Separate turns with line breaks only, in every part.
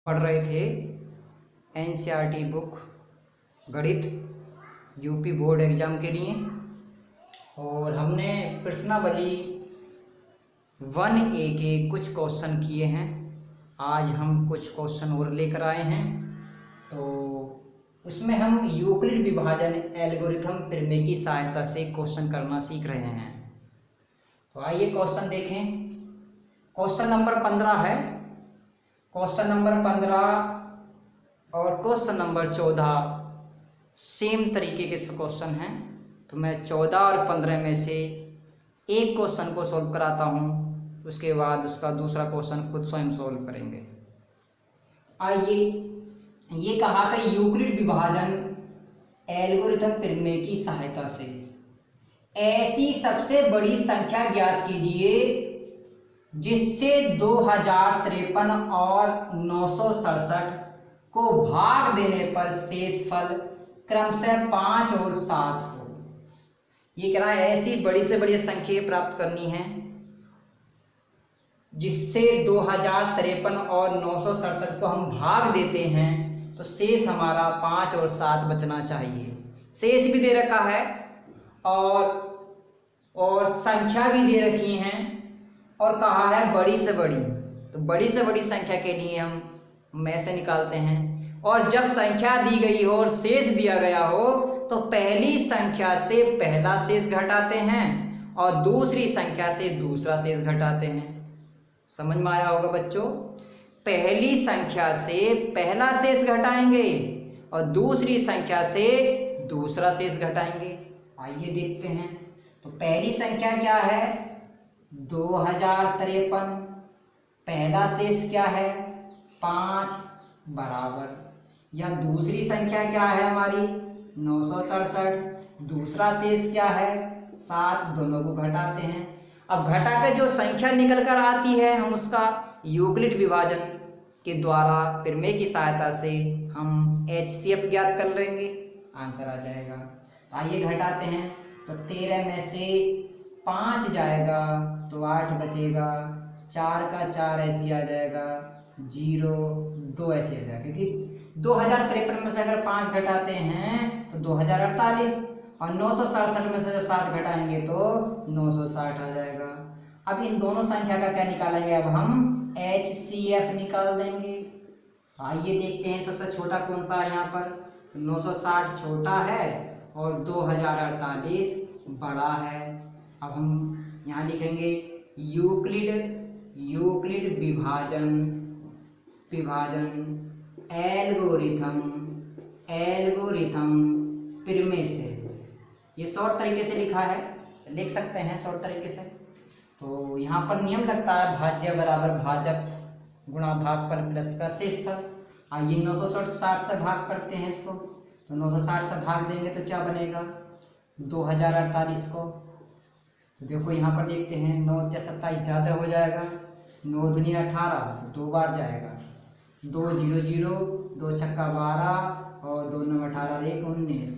पढ़ रहे थे एनसीईआरटी बुक गणित यूपी बोर्ड एग्ज़ाम के लिए, और हमने प्रश्नावली 1A के कुछ क्वेश्चन किए हैं। आज हम कुछ क्वेश्चन और लेकर आए हैं। तो उसमें हम यूक्लिड विभाजन एल्गोरिथम प्रमेय की सहायता से क्वेश्चन करना सीख रहे हैं। तो आइए क्वेश्चन देखें। क्वेश्चन नंबर 15 है। क्वेश्चन नंबर 15 और क्वेश्चन नंबर 14 सेम तरीके के क्वेश्चन हैं। तो मैं 14 और 15 में से एक क्वेश्चन को सॉल्व कराता हूँ, उसके बाद उसका दूसरा क्वेश्चन खुद स्वयं सॉल्व करेंगे। आइए, ये कहा कि यूक्लिड विभाजन एल्गोरिथम प्रमेय की सहायता से ऐसी सबसे बड़ी संख्या ज्ञात कीजिए जिससे 2053 और 967 को भाग देने पर शेषफल क्रमशः 5 और 7 हो। ये कह रहा है ऐसी बड़ी से बड़ी संख्या प्राप्त करनी है जिससे 2053 और 967 को हम भाग देते हैं तो शेष हमारा 5 और 7 बचना चाहिए। शेष भी दे रखा है और संख्या भी दे रखी हैं और कहा है बड़ी से बड़ी। तो बड़ी से बड़ी संख्या के लिए हम ऐसे निकालते हैं, और जब संख्या दी गई हो और शेष दिया गया हो तो पहली संख्या से पहला शेष घटाते हैं और दूसरी संख्या से दूसरा शेष घटाते हैं। समझ में आया होगा बच्चों? पहली संख्या से पहला शेष घटाएंगे और दूसरी संख्या से दूसरा शेष घटाएंगे। आइए देखते हैं। तो पहली संख्या क्या है? 2053। पहला शेष क्या है? 5 बराबर। या दूसरी संख्या क्या है हमारी? 967। दूसरा शेष क्या है? 7। दोनों को घटाते हैं। अब घटाकर जो संख्या निकल कर आती है हम उसका यूक्लिड विभाजन के द्वारा प्रमेय की सहायता से हम HCF ज्ञात कर लेंगे, आंसर आ जाएगा। आइए घटाते हैं। तो 13 में से 5 जाएगा तो 8 बचेगा, 4 का 4 ऐसे आ जाएगा, 0 2 ऐसे आ जाएगा, क्योंकि 2053 में से अगर 5 घटाते हैं तो 2048 और 967 में से जब 7 घटाएंगे तो 960 आ जाएगा। अब इन दोनों संख्या का क्या निकालेंगे? अब हम HCF निकाल देंगे। आइए देखते हैं सबसे छोटा कौन सा है यहाँ पर। 960 छोटा है और 2048 बड़ा है। अब हम यहाँ लिखेंगे यूक्लिड विभाजन एल्गोरिथम प्रमेय से। ये शॉर्ट तरीके से लिखा है, लिख सकते हैं शॉर्ट तरीके से। तो यहाँ पर नियम लगता है भाज्य बराबर भाजक गुणा भागफल प्लस का शेषफल। आइए 960 से भाग करते हैं इसको। तो 960 से भाग देंगे तो क्या बनेगा? 2048 को। तो देखो यहाँ पर देखते हैं 9 × 27 ज़्यादा हो जाएगा, 9 दूनी 18 तो 2 बार जाएगा, 2 0 0 2 छक्का 12 और 2 9 18 1 19।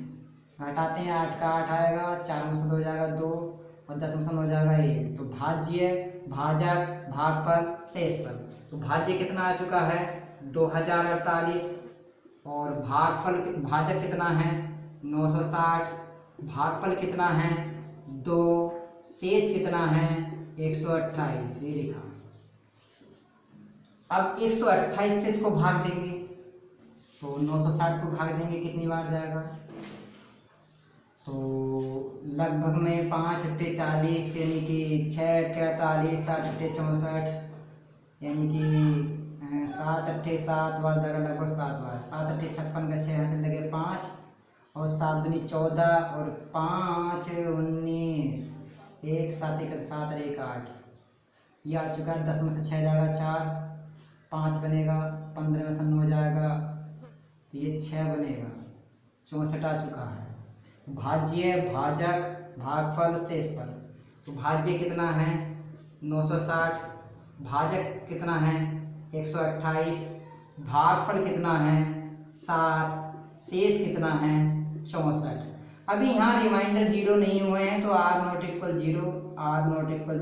घटाते हैं 8 का 8 आएगा, 4 में से 2 हो जाएगा 2 और 10 में से हो जाएगा 1। तो भाज्य भाजक भागफल शेषफल। तो भाज्य कितना आ चुका है? 2048 और भाजक कितना है? 960। भागफल कितना है? 2। शेष कितना है? 128। ये लिखा। अब 128 से इसको भाग देंगे तो 960 को भाग देंगे कितनी बार जाएगा? तो लगभग में 5 × 40 यानी कि 6 × 48 7 × 64 यानी कि 7 × 7 बार जाएगा, लगभग 7 बार। 7 × 56 का 6 ऐसे लगे 5 और 7 दूनी 14 और 5 19 1 7 1 7 और 1 8। ये आ चुका है। 10 में से 6 जाएगा 4, 5 बनेगा, 15 में से 9 जाएगा तो ये 6 बनेगा, 64 आ चुका है। भाज्य भाजक भागफल शेषफल। तो भाज्य कितना है? 960। भाजक कितना है? 128। भागफल कितना है? 7। शेष कितना है? 64। अभी यहाँ रिमाइंडर 0 नहीं हुए हैं तो r ≠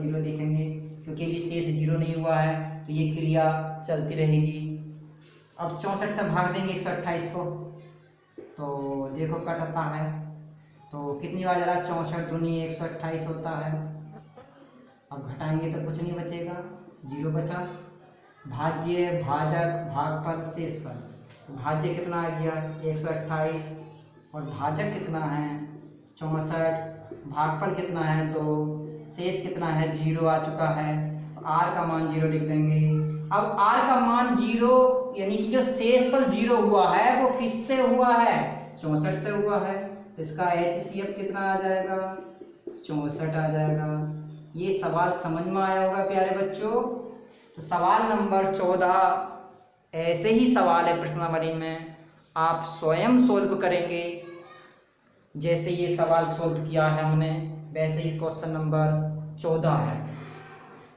0 लिखेंगे, क्योंकि अभी शेष 0 नहीं हुआ है तो ये क्रिया चलती रहेगी। अब 64 से भाग देंगे 128 को, तो देखो कटता है, तो कितनी बार जरा 64 दूनी 128 होता है। अब घटाएंगे तो कुछ नहीं बचेगा, 0 बचा। भाज्य, भाजक, भागफल, शेषफल, तो भाज्य कितना आ गया 128 और भाजक कितना है 64, भागफल कितना है तो शेष कितना है 0 आ चुका है, तो आर का मान 0 लिख देंगे। अब आर का मान 0 यानी कि जो शेषफल 0 हुआ है वो किससे हुआ है 64 से हुआ है, तो इसका HCF कितना आ जाएगा 64 आ जाएगा। ये सवाल समझ में आया होगा प्यारे बच्चों। तो सवाल नंबर 14 ऐसे ही सवाल है प्रश्नावली में, आप स्वयं सोल्व करेंगे। जैसे ये सवाल सोल्व किया है हमने वैसे ही क्वेश्चन नंबर 14 है।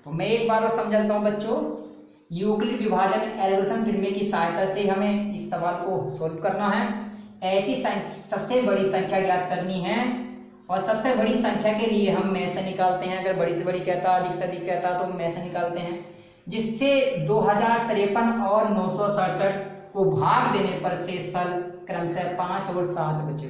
तो मैं एक बार और समझाता हूँ बच्चों, यूक्लिड विभाजन एल्गोरिथम प्रमेय की सहायता से हमें इस सवाल को सोल्व करना है। ऐसी सबसे बड़ी संख्या ज्ञात करनी है और सबसे बड़ी संख्या के लिए हम में से निकालते हैं। अगर बड़ी से बड़ी कहता, अधिक से अधिक कहता तो में से निकालते हैं, जिससे 2053 और 967 को भाग देने पर शेषफल क्रमशः 5 और 7 बचे।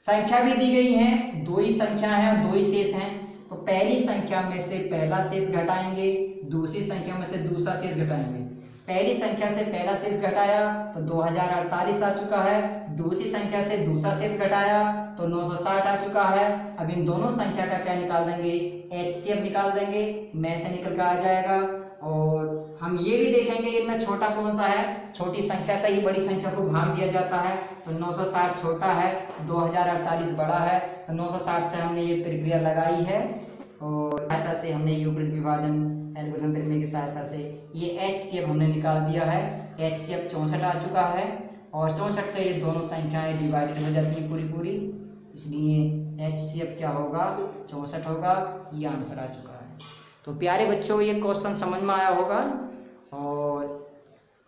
संख्या भी दी गई है, 2 ही संख्या है और 2 ही शेष हैं, तो पहली संख्या में से पहला शेष घटाएंगे, दूसरी संख्या में से दूसरा शेष घटाएंगे। पहली संख्या से पहला शेष घटाया तो 2048 आ चुका है, दूसरी संख्या से दूसरा शेष घटाया तो 960 आ चुका है। अब इन दोनों संख्या का क्या निकाल देंगे HCF निकाल देंगे, में से निकल कर आ जाएगा। और हम ये भी देखेंगे इनमें छोटा कौन सा है, छोटी संख्या से ही बड़ी संख्या को भाग दिया जाता है, तो 960 छोटा है, 2048 बड़ा है, तो 960 से हमने ये प्रक्रिया लगाई है और सहायता से हमने यूक्लिड विभाजन एल्गोरिथम प्रमेय की सहायता से ये HCF हमने निकाल दिया है। HCF 64 आ चुका है और 64 से ये दोनों संख्याएं डिवाइडेड हो जाती हैं पूरी, इसलिए HCF क्या होगा 64 होगा। ये आंसर आ चुका है। तो प्यारे बच्चों ये क्वेश्चन समझ में आया होगा और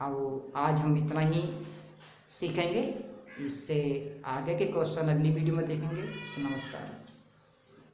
अब आज हम इतना ही सीखेंगे, इससे आगे के क्वेश्चन अगली वीडियो में देखेंगे। तो नमस्कार।